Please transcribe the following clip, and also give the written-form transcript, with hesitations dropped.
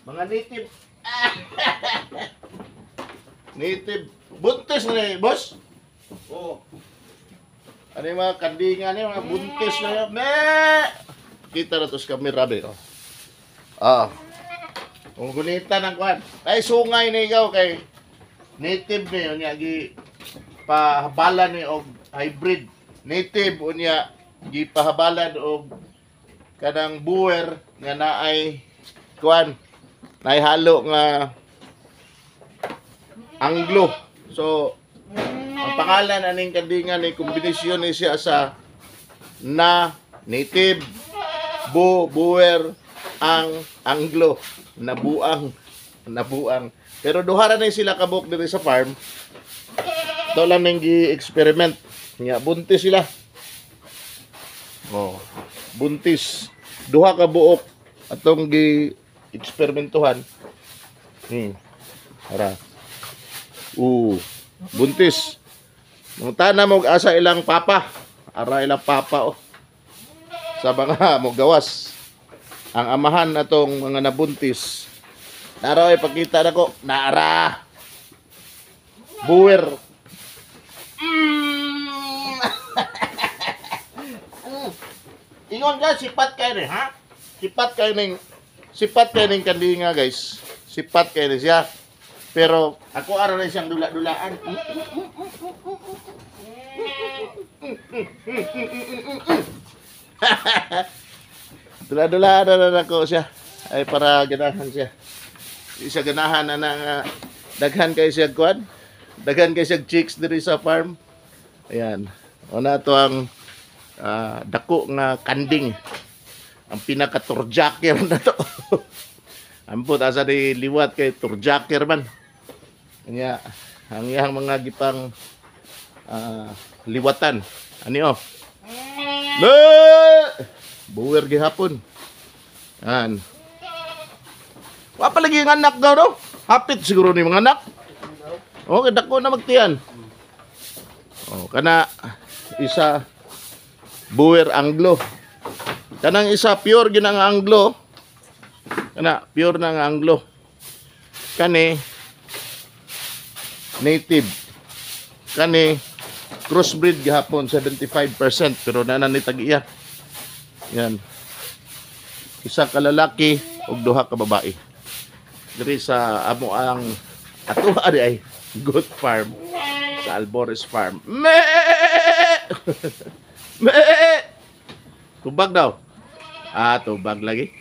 Mga native. Native. Buntis na eh, boss. Oo. Ano yung mga kandingan niya, mga buntis na yun. Kita na to sa camera, be. Kung gunita ng kwan. Ay, sungay na ikaw kay native na yun. Gi pahabalan ni og hybrid. Native o niya gipahabalan og kanang buwer nga naay kwan. Naay halo nga Anglo. So, ang pangalan aning kandingan ay kombinasyon ni siya sa na native, buwer, ang Anglo, nabuang. Pero duhara na sila kabuk dito sa farm. Ito lang nang gi-experiment. Nga, buntis sila. Oh, buntis. Duha ka buok atong gi-eksperimentuhan. Ara. Buntis. Mungtana mo asa ilang papa. Ara ilang papa oh. Sa mga mo gawas. Ang amahan natong mga nabuntis. Naro ipakita nako. Nara. Buwer. Ingon ka sipat kay ni ha? Sipat kay ning kandinga guys. Sipat kay ni siya. Pero ako araw na siyang dula-dulaan. Dula-dulaan na ako siya. Ay para ganahan siya. Isa ganahan na daghan kay siya kwan. Daghan kay siya chicks diri sa farm. Ayan. Una to ang dako nga kanding. Ang pinaka-turjacker na to. Ampot asa di liwat kay turjacker man. Kanya ang iyang mga gipang liwatan. Ani oh. Buwer gihapon. Yan. Wa pa lagi ng anak daw no? Hapit siguro ni mga anak. Okay, dako na magtiyan. Oh, kana isa buwer Anglo. Kanang isa pure ginang Anglo. Kana pure nang Anglo. Kani native. Kani crossbreed gihapon 75% pero nanan ni tag-iya. Yan. Isa ka lalaki ug duha ka babae. Diri sa amo ang ato ay Good Farm sa Albores Farm. Tubag daw. Tubag lagi.